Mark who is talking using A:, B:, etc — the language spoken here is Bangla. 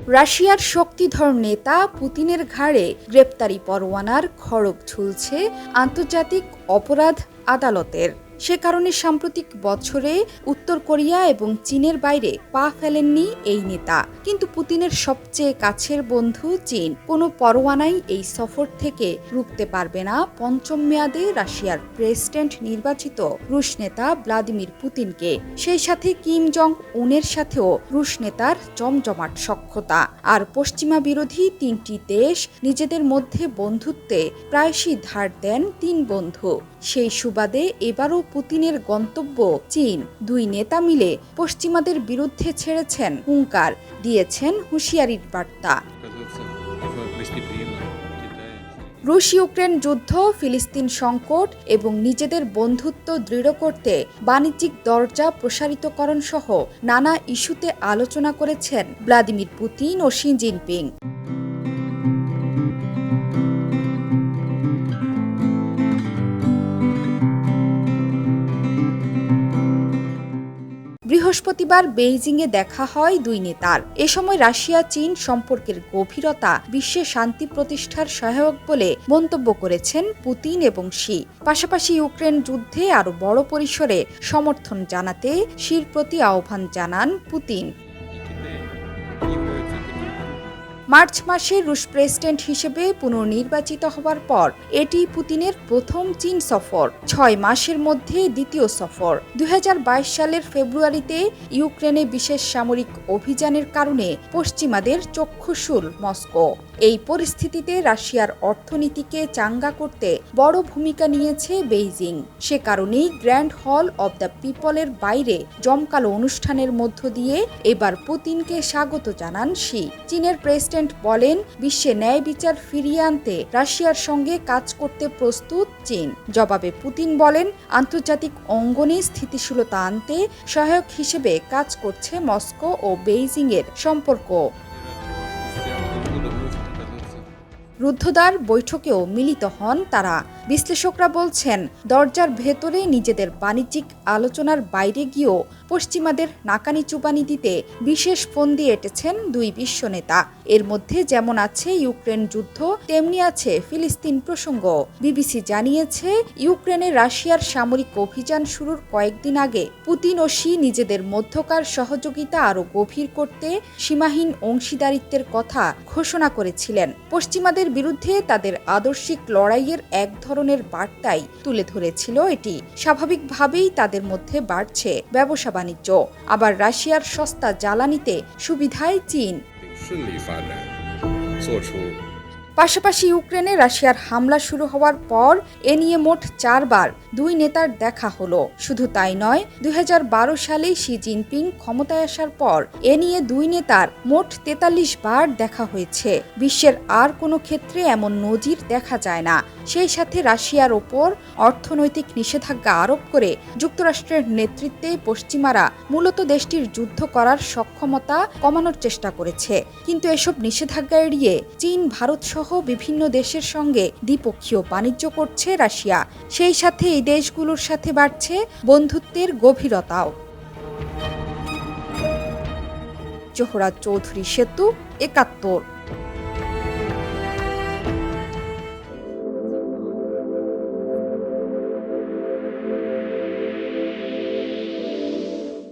A: রাশিয়ার শক্তিধর নেতা পুতিনের ঘাড়ে গ্রেপ্তারি পরোয়ানার খড়গ ঝুলছে আন্তর্জাতিক অপরাধ আদালতের। সে কারণে সাম্প্রতিক বছরে উত্তর কোরিয়া এবং চীনের বাইরে পা ফেলেননি এই নেতা। কিন্তু পুতিনের সবচেয়ে কাছের বন্ধু চীন কোনো পরোয়ানাই এই সফর থেকে রুখতে পারবে না পঞ্চম মেয়াদে রাশিয়ার প্রেসিডেন্ট নির্বাচিত রুশ নেতা ভ্লাদিমির পুতিনকে। সেই সাথে কিম জং উনের সাথেও রুশ নেতার জমজমাট সখ্যতা। আর পশ্চিমা বিরোধী তিনটি দেশ নিজেদের মধ্যে বন্ধুত্বে প্রায়শই ধার দেন তিন বন্ধু। সেই সুবাদে এবারও পুতিনের গন্তব্য চীন। দুই নেতা মিলে পশ্চিমাদের বিরুদ্ধে ছেড়েছেন হুঙ্কার, দিয়েছেন হুঁশিয়ারির বার্তা। রুশ ইউক্রেন যুদ্ধ, ফিলিস্তিন সংকট এবং নিজেদের বন্ধুত্ব দৃঢ় করতে বাণিজ্যিক দরজা প্রসারিতকরণ সহ নানা ইস্যুতে আলোচনা করেছেন ভ্লাদিমির পুতিন ও শি জিনপিং। বৃহস্পতিবার বেইজিংয়ে দেখা হয় দুই নেতার। এ সময় রাশিয়া চীন সম্পর্কের গভীরতা বিশ্বে শান্তি প্রতিষ্ঠার সহায়ক বলে মন্তব্য করেছেন পুতিন এবং শি। পাশাপাশি ইউক্রেন যুদ্ধে আরও বড় পরিসরে সমর্থন জানাতে শির প্রতি আহ্বান জানান পুতিন। মার্চ মাসে রুশ প্রেসিডেন্ট হিসেবে পুনর্নির্বাচিত হওয়ার পর এটি পুতিনের প্রথম চীন সফর, 6 মাসের মধ্যে দ্বিতীয় সফর। 2022 সালের ফেব্রুয়ারিতে ইউক্রেনে বিশেষ সামরিক অভিযানের কারণে পশ্চিমাদের চক্ষুশূল মস্কো। এই পরিস্থিতিতে রাশিয়ার অর্থনীতিকে চাঙ্গা করতে বড় ভূমিকা নিয়েছে বেইজিং। সে কারণেই গ্র্যান্ড হল অব দ্য পিপলের বাইরে জমকালো অনুষ্ঠানের মধ্য দিয়ে এবার পুতিনকে স্বাগত জানান শি। চীনের প্রেসিডেন্ট বলেন, বিশ্বে ন্যায় বিচার ফিরিয়ে আনতে রাশিয়ার সঙ্গে কাজ করতে প্রস্তুত চীন। জবাবে পুতিন বলেন, আন্তর্জাতিক অঙ্গনে স্থিতিশীলতা আনতে সহায়ক হিসেবে কাজ করছে মস্কো ও বেইজিংয়ের সম্পর্ক। রুদ্ধদ্বার বৈঠকেও মিলিত হন তারা। বিশ্লেষকরা বলছেন, দরজার ভেতরে নিজেদের বাণিজ্যিক আলোচনার বাইরে গিয়েও পশ্চিমাদের নাকানি চুবানি দিতে বিশেষ ফন্দি এঁটেছেন দুই বিশ্ব নেতা। এর মধ্যে যেমন আছে ইউক্রেন যুদ্ধ, তেমনি আছে ফিলিস্তিন প্রসঙ্গ। বিবিসি জানিয়েছে, ইউক্রেনে রাশিয়ার সামরিক অভিযান শুরুর কয়েকদিন আগে পুতিন ও শি নিজেদের মধ্যকার সহযোগিতা আরও গভীর করতে সীমাহীন অংশীদারিত্বের কথা ঘোষণা করেছিলেন। পশ্চিমাদের বিরুদ্ধে তাদের আদর্শিক লড়াইয়ের এক ধরনের বার্তাই তুলে ধরেছিল এটি। স্বাভাবিকভাবেই তাদের মধ্যে বাড়ছে ব্যবসা বাণিজ্য। আবার রাশিয়ার সস্তা জ্বালানিতে সুবিধায় চীন। পাশাপাশি ইউক্রেনে রাশিয়ার হামলা শুরু হওয়ার পর এ নিয়ে মোট 4 বার দুই নেতার দেখা হলো। শুধু তাই নয়, 2012 সালে শি জিনপিং ক্ষমতায় আসার পর এ নিয়ে দুই নেতার মোট 43 বার দেখা হয়েছে। বিশ্বের আর কোনো ক্ষেত্রে এমন নজির দেখা যায় না। সেই সাথে রাশিয়ার ওপর অর্থনৈতিক নিষেধাজ্ঞা আরোপ করে যুক্তরাষ্ট্রের নেতৃত্বে পশ্চিমারা মূলত দেশটির যুদ্ধ করার সক্ষমতা কমানোর চেষ্টা করেছে। কিন্তু এসব নিষেধাজ্ঞা এড়িয়ে চীন, ভারত সহ বিভিন্ন দেশের সঙ্গে দ্বিপক্ষীয় বাণিজ্য করছে রাশিয়া। সেই সাথে এই দেশগুলোর সাথে বাড়ছে বন্ধুত্বের গভীরতাও। জোহরা চৌধুরী সেতু, ৭১।